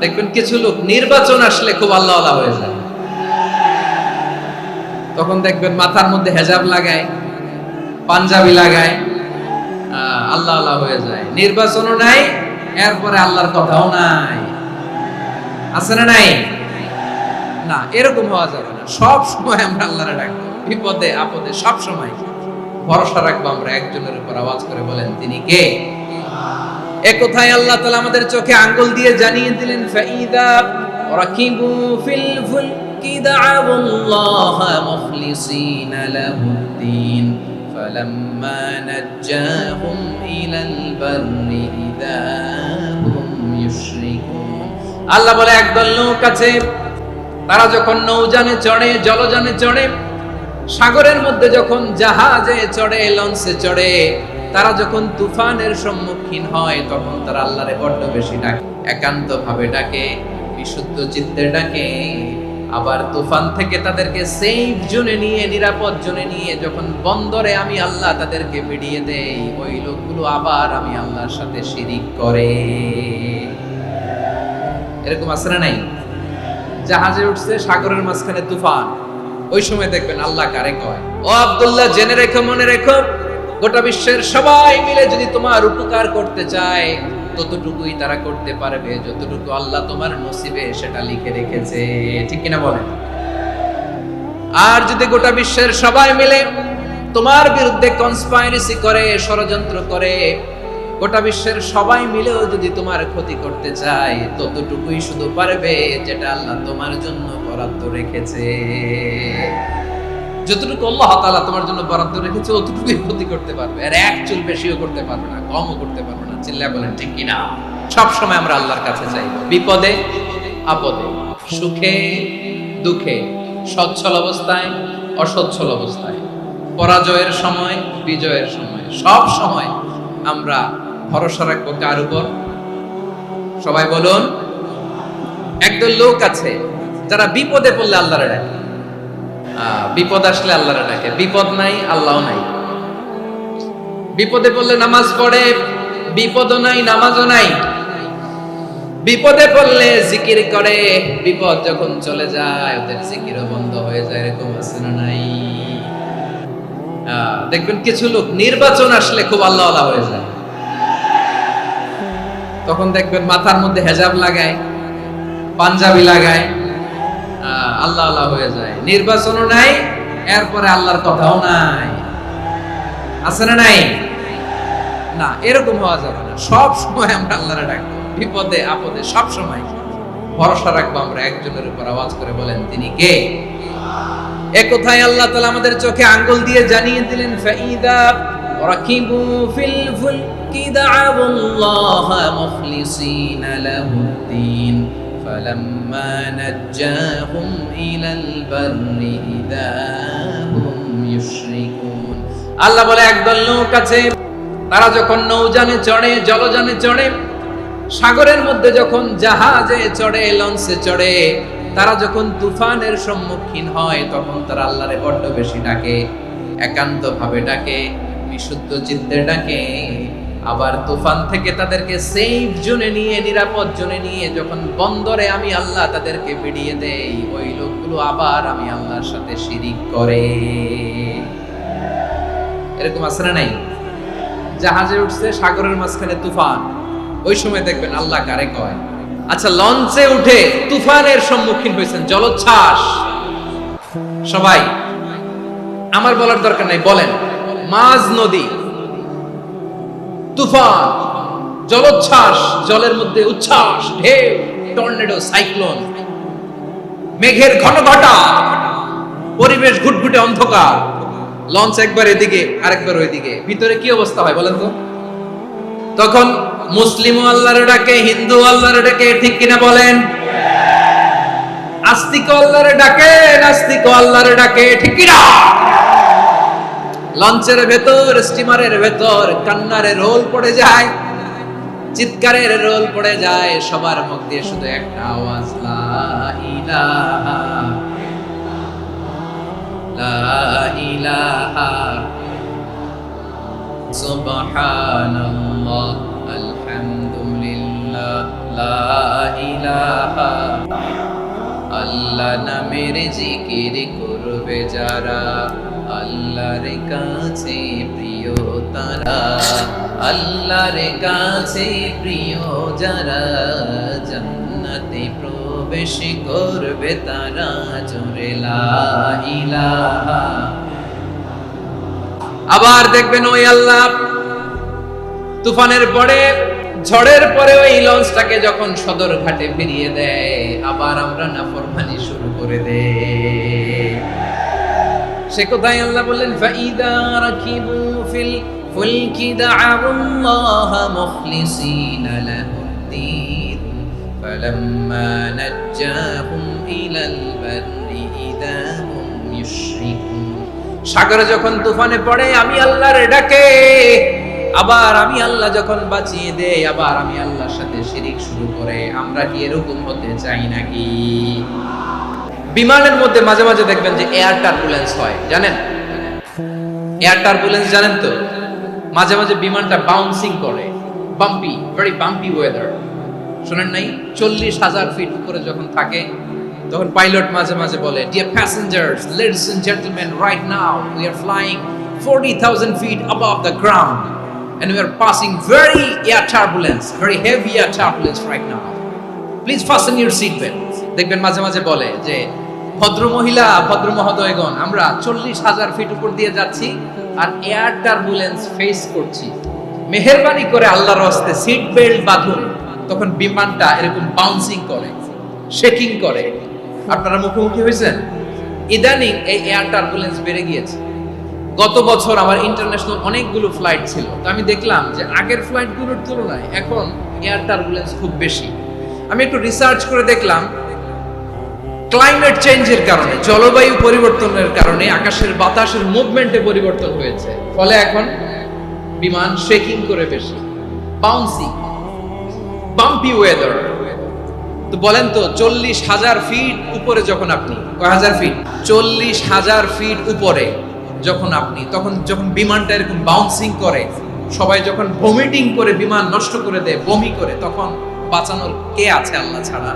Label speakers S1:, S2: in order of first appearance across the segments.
S1: দেখবেন কিছু লোক নির্বাচন আসলে খুব আল্লাহওয়ালা হয়ে যায়। তখন দেখবেন মাথার মধ্যে হেজাব লাগায়, পাঞ্জাবি লাগায়, আল্লাহওয়ালা হয়ে যায়। নির্বাচনও নাই, এরপরে আল্লাহর কথাও নাই। আছে না নাই? না, এরকম হওয়া যাবে না। সব সময় আমরা আল্লাহরে ডাকবো, বিপদে আপদে সব সময় ভরসা রাখবো আমরা একজনের উপর। আওয়াজ করে বলেন, তিনি কে? এ কথায় আল্লাহ তাআলা আমাদের চোখে আঙ্গুল দিয়ে জানিয়ে দিলেন, ফাইদা রাকিবু ফিল ফুলকি দা'আউল্লাহ মুখলিসিনা লাহুদ্দিন ফালাম্মা নাজ্জাহুম ইলাল বাররি ইযা হুম ইউশরিকুন। আল্লাহ বলে, একদল লোক আছে, তারা যখন নৌযানে চড়ে, জলযানে চড়ে, সাগরের মধ্যে যখন জাহাজে চড়ে, লঞ্চে চড়ে, তারা যখন তুফানের সম্মুখীন হয়, তখন তারা আল্লাহরে বড্ড বেশি ডাকে, একান্ত ভাবে ডাকে, বিশুদ্ধ চিত্তে ডাকে। আবার তুফান থেকে তাদেরকে সেফ জোনে নিয়ে, নিরাপদ জোনে নিয়ে যখন বন্দরে আমি আল্লাহ তাদেরকে ফিরিয়ে দেই, ওই লোকগুলো আবার আমি আল্লাহর সাথে শিরিক করে। এরকম আছে না নাই? জাহাজে উঠছে, সাগরের মাঝখানে তুফান, ওই সময় দেখবেন আল্লাহ কারে কয়, ও আব্দুল্লাহ, জেনে রেখো, মনে রেখো, গোটা বিশ্বের সবাই মিলে যদি তোমার উপকার করতে চায়, ততটুকুই তারা করতে পারবে যতটুকু আল্লাহ তোমার নসিবে সেটা লিখে রেখেছে। ঠিক কিনা বলেন? আর যদি গোটা বিশ্বের সবাই মিলে তোমার বিরুদ্ধে কনস্পাইরেসি করে, ষড়যন্ত্র করে, গোটা বিশ্বের সবাই মিলেও যদি তোমার ক্ষতি করতে চায়, ততটুকুই শুধু পারবে যেটা আল্লাহ তোমার জন্য বরাদ্দ রেখেছে। যতটুকু আল্লাহ তাআলা তোমার জন্য বরাদ্দ রেখেছে, অতটুকুই ক্ষতি করতে পারবে, আর এক চুল বেশিও করতে পারবে না, কমও করতে পারবে না। চিল্লায় বলেন ঠিক কিনা? সব সময় আমরা আল্লাহর কাছে চাইব, বিপদে আপদে, সুখে দুঃখে, সচ্ছল অবস্থায় অসচ্ছল অবস্থায়, পরাজয়ের সময় বিজয়ের সময়, সব সময় আমরা ভরসা রাখবো কার উপর? সবাই বলুন। একদল লোক আছে যারা বিপদে পড়লে আল্লাহরে ডাকে, বিপদ আসলে আল্লাহরে ডাকে, বিপদ নাই আল্লাহও নাই। বিপদে পড়লে নামাজ পড়ে, বিপদও নাই নামাজও নাই। বিপদে পড়লে জিকির করে, বিপদ যখন চলে যায় ওদের জিকিরও বন্ধ হয়ে যায়। এরকম আছে না নাই? দেখবেন কিছু লোক নির্বাচন আসলে খুব আল্লাহওয়ালা হয়ে যায়। তখন দেখবেন মাথার মধ্যে হেজাব লাগায়, পাঞ্জাবি লাগায়, আল্লাহওয়ালা হয়ে যায়। নির্বাচনও নাই, এরপরে আল্লাহর কথাও নাই। আছে না নাই? না, এরকম হওয়া যাবে না। সব সময় আমরা আল্লাহরে ডাকবো, বিপদে আপদে সব সময় ভরসা রাখবো আমরা একজনের উপর। আওয়াজ করে বলেন, তিনি কে? এ কথায় আল্লাহ তাআলা আমাদের চোখে আঙ্গুল দিয়ে জানিয়ে দিলেন, ফাইদা রাকিবু ফিল ফুলকি দা'আউল্লাহ মুখলিসিনা লাহুদ্দিন ফালাম্মা নাজ্জাহুম ইলাল বাররি ইযা হুম ইউশরিকুন। আল্লাহ বলে, একদল লোক আছে, তারা যখন নৌযানে চড়ে, জলযানে চড়ে, সাগরের মধ্যে যখন জাহাজে চড়ে, লঞ্চে চড়ে, তারা যখন তুফানের সম্মুখীন হয়, তখন তারা আল্লাহরে বড্ড বেশি ডাকে, একান্ত ভাবে ডাকে, বিশুদ্ধ চিত্তে ডাকে। আবার তুফান থেকে তাদেরকে সেফ জোনে নিয়ে, নিরাপদ জোনে নিয়ে যখন বন্দরে আমি আল্লাহ তাদেরকে ফিরিয়ে দেই, ওই লোকগুলো আবার আমি আল্লাহর সাথে শিরিক করে। এরকম আছে না নাই? জাহাজে উঠছে, সাগরের মাঝখানে তুফান, ওই সময় দেখবেন আল্লাহ কারে কয়। আচ্ছা, লঞ্চে উঠে তুফানের সম্মুখীন হয়েছেন, জলোচ্ছ্বাস, সবাই, আমার বলার দরকার নাই, বলেন, মাঝ নদী, তুফান, জলোচ্ছ্বাস, জলের মধ্যে উচ্ছ্বাস, ঢেউ, টর্নেডো, সাইক্লোন, মেঘের ঘনঘটা, পরিবেশ ঘুটঘুটে অন্ধকার, লঞ্চ একবার এদিকে আরেকবার ওইদিকে, ভিতরে কি অবস্থা হয় বলেন তো? তখন মুসলিমও আল্লাহর ডাকে, হিন্দু আল্লাহর ডাকে, ঠিক কিনা বলেন? আস্তিক আল্লাহর ডাকে, নাস্তিক আল্লাহর ডাকে, ঠিক কিনা? লঞ্চের ভেতর, স্টিমারের ভেতর কান্নারে রোল পড়ে যায়, চিৎকারের রোল পড়ে যায়, সবার মুখ দিয়ে শুধু একটা আওয়াজ, লা ইলাহা লা ইলাহা সুবহানাল্লাহ আলহামদুলিল্লাহ লা ইলাহা, আল্লাহ নামের জিকির করবে যারা, আল্লাহর কাছে প্রিয় তারা, আল্লাহর কাছে প্রিয় যারা, জান্নাতে প্রবেশ করবে তারা, জোরে লা ইলাহা। আবার দেখবেন ওই আল্লাহ তুফানের পরে, ঝড়ের পরে ওই লঞ্চটাকে যখন সদর ঘাটে ফিরিয়ে দেয়, আবার আমরা নাফরমানি শুরু করে দেই। সে কোথায় আল্লাহ বললেন, ফাইদা রাকিবু ফিল ফুলকি দা'আল্লাহ মুখলিসিনা লাহুদ্দীন ফালাম্মা নাজ্জাহুম ইলাল বাররি ইযা হুম ইউশরিকুন। সাগরে যখন তুফানে পড়ে আমি আল্লাহর ডাকে, আবার আমি আল্লাহ যখন বাঁচিয়ে দেই, আবার আমি আল্লাহর সাথে শিরিক শুরু করে। আমরা কি এরকম হতে চাই নাকি? বিমানের মধ্যে মাঝে মাঝে দেখবেন যে এয়ার টার্বুলেন্স হয়, জানেন? এয়ার টার্বুলেন্স জানেন তো? মাঝে মাঝে বিমানটা বাউন্সিং করে, বাম্পি, ভেরি বাম্পি ওয়েদার। শুনেন নাই? 40,000 ফিট উপরে যখন থাকে তখন পাইলট মাঝে মাঝে বলে, dear passengers, ladies and gentleman, right now we are flying 40,000 feet above the ground and we are passing very air turbulence, very heavy air turbulence right now. Please fasten your seat belt. দেখবেন মাঝে মাঝে বলে যে, ভদ্র মহিলা, ভদ্র মহোদয়গণ, আমরা 40,000 ফিট উপর দিয়ে যাচ্ছি আর এয়ার টার্বুলেন্স ফেস করছি, মেহেরবানি করে আল্লাহর রাস্তে সিট বেল্ট বাঁধুন। তখন বিমানটা এরকম বাউন্সিং করে, শেকিং করে। আপনারা মুখোমুখি হয়েছেন? ইদানিং এই এয়ার টার্বুলেন্স বেড়ে গিয়েছে। গত বছর আমার ইন্টারন্যাশনাল অনেকগুলো ফ্লাইট ছিল, তো আমি দেখলাম যে আগের ফ্লাইটগুলোর তুলনায় এখন এয়ার টার্বুলেন্স খুব বেশি। আমি একটু রিসার্চ করে দেখলাম, ক্লাইমেট চেঞ্জের কারণে, জলবায়ু পরিবর্তনের কারণে আকাশের বাতাসের মুভমেন্টে পরিবর্তন হয়েছে, ফলে এখন বিমান শেকিং করে বেশি, বাউন্সি, বাম্পি ওয়েদার। তো বলেন তো, 40,000 ফিট উপরে যখন আপনি, কয় হাজার ফিট? 40,000 ফিট উপরে যখন আপনি, তখন যখন বিমানটা এরকম বাউন্সিং করে, সবাই যখন ভমিটিং করে বিমান নষ্ট করে দেয়, বমি করে, তখন বাঁচানোর কে আছে আল্লাহ ছাড়া?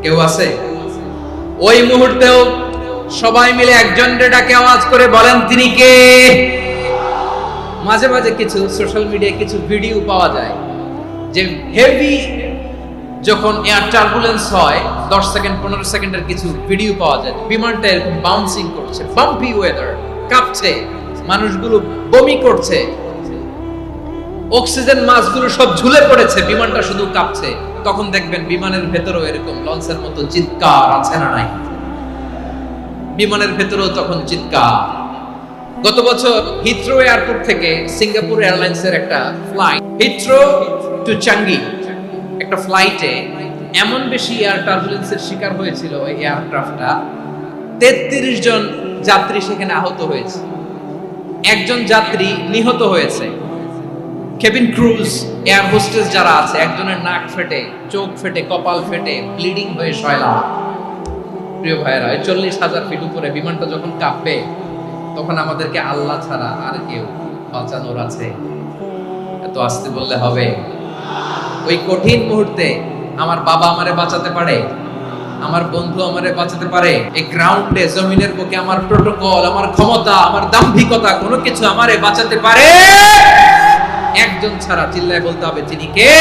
S1: কেউ আছে? ওই মুহূর্তেও সবাই মিলে একজন ডাকে আওয়াজ করে বলেন, তিনি কে? মাঝে মাঝে কিছু সোশ্যাল মিডিয়ায় কিছু ভিডিও পাওয়া যায় যে হেভি যখন এয়ার টার্বুলেন্স হয়, 10 সেকেন্ড 15 সেকেন্ডের কিছু ভিডিও পাওয়া যায়, বিমানটা এরকম বাউন্সিং করছে, বাম্পি ওয়েদার, কাঁপছে, মানুষগুলো বমি করছে, অক্সিজেন মাস্কগুলো সব ঝুলে পড়েছে, বিমানটা শুধু কাঁপছে। তখন দেখবেন বিমানের ভেতরেও এরকম লঞ্চের মতো চিৎকার আছে না নাই? বিমানের ভেতরেও তখন চিৎকার। গত বছর হিথ্রো এয়ারপোর্ট থেকে সিঙ্গাপুর এয়ারলাইন্সের একটা ফ্লাইট, হিথ্রো টু চাঙ্গি, একটা ফ্লাইটে এমন বেশি এয়ার টার্বুলেন্সের শিকার হয়েছিল ওই এয়ারক্রাফটটা, 33 জন যাত্রী সেখানে আহত হয়েছে, একজন যাত্রী নিহত হয়েছে। কেবিন ক্রুজ, এয়ার হোস্টেস যারা আছে, একজনের নাক ফেটে, চোখ ফেটে, কপাল ফেটে, ব্লিডিং হয়ে শয়লা। প্রিয় ভাইয়েরা, 40,000 ফিট উপরে বিমানটা যখন কাঁপবে, তখন আমাদেরকে আল্লাহ ছাড়া আর কেউ বাঁচানোর আছে? এত আসতে বললে হবে? ওই কঠিন মুহূর্তে আমার বাবা আমারে বাঁচাতে পারে, আমার বন্ধু আমারে বাঁচাতে পারে। এই গ্রাউন্ডে, জমিনের বুকে আমার প্রোটোকল, আমার ক্ষমতা, আমার দাম্ভিকতা, কোনো কিছু আমারে বাঁচাতে পারে? একজন ছাড়া। চিল্লায় বলতে হবে, তিনি কে?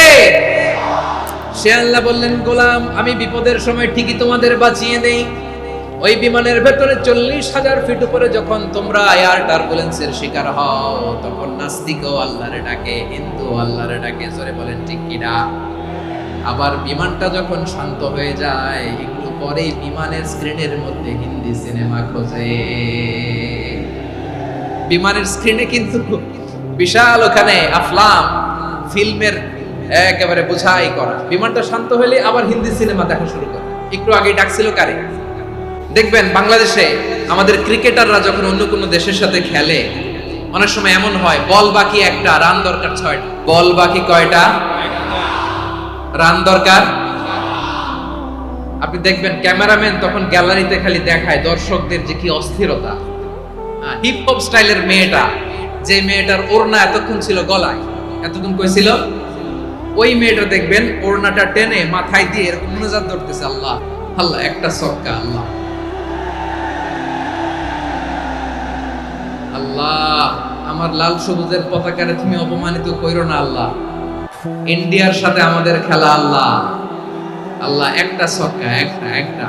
S1: সে আল্লাহ বললেন, গোলাম, আমি বিপদের সময় ঠিকই তোমাদের বাঁচিয়ে দেই। ওই বিমানের ভেতরে 40,000 ফিট উপরে যখন তোমরা এয়ার টার্বুলেন্সের শিকার হও, তখন নাস্তিকও আল্লাহরে ডাকে, হিন্দু আল্লাহরে ডাকে। জোরে বলেন ঠিক কিনা? আবার বিমানটা যখন শান্ত হয়ে যায়, একটু পরেই বিমানের স্ক্রিনের মধ্যে হিন্দি সিনেমা খোঁজে। বিমানের স্ক্রিনে কিন্তু বিশাল ওখানে আফলাম ফিল্মের একেবারে বোঝাই করা। বিমানটা শান্ত হলে আবার হিন্দি সিনেমা দেখা শুরু করে। একটু আগে ডাকছিল কারে? দেখবেন বাংলাদেশে আমাদের ক্রিকেটাররা যখন অন্য কোনো দেশের সাথে খেলে, অনেক সময় এমন হয়, বল বাকি একটা, রান দরকার 6টা। বল বাকি কয়টা? রান দরকার। আপনি দেখবেন ক্যামেরাম্যান তখন গ্যালারিতে খালি দেখায় দর্শকদের যে কি অস্থিরতা। হিপ হপ স্টাইলের মেয়েটা, যে মেয়েটার ওড়না এতক্ষণ ছিল গলায়, এতক্ষণ কই ছিল? ওই মেয়েটা দেখবেন ওড়নাটা টেনে মাথায় দিয়ে এরকম মুনাজাত ধরতেছে, আল্লাহ আল্লাহ, একটা সক্কা, আল্লাহ আল্লাহ, আমার লাল সবুজের পতাকারে তুমি অপমানিত কইরো না আল্লাহ, ইন্ডিয়ার সাথে আমাদের খেলা আল্লাহ, আল্লাহ একটা সক্কা, একটা একটা।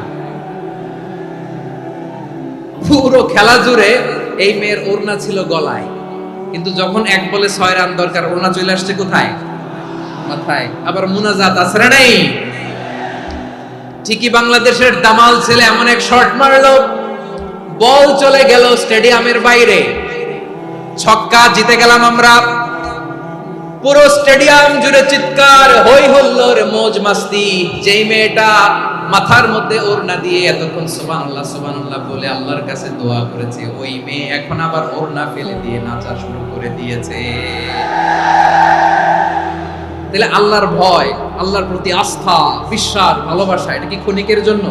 S1: পুরো খেলা জুড়ে এই মেয়ের ওড়না ছিল গলায়, কিন্তু যখন এক বলে 6 রান দরকার, ওড়না চলে আসছে কোথায়? মাথায়। আবার মুনাজাত আছে না নেই? ঠিকই বাংলাদেশের দামাল ছেলে এমন এক শট মারলো, বল চলে গেল স্টেডিয়ামের বাইরে, ছক্কা, জিতে গেলাম আমরা। পুরো স্টেডিয়াম জুড়ে চিৎকার, হই হুল্লোড়, মौज মাস্তি। যেই মেয়েটা মাথার মধ্যে ওড়না দিয়ে এতক্ষণ সুবহানাল্লাহ সুবহানাল্লাহ বলে আল্লাহর কাছে দোয়া করেছে, ওই মেয়ে এখন আবার ওড়না ফেলে দিয়ে নাচা শুরু করে দিয়েছে। তাহলে আল্লাহর ভয়, আল্লাহর প্রতি আস্থা, বিশ্বাস, ভালোবাসা, এটা কি ক্ষণিকের জন্য?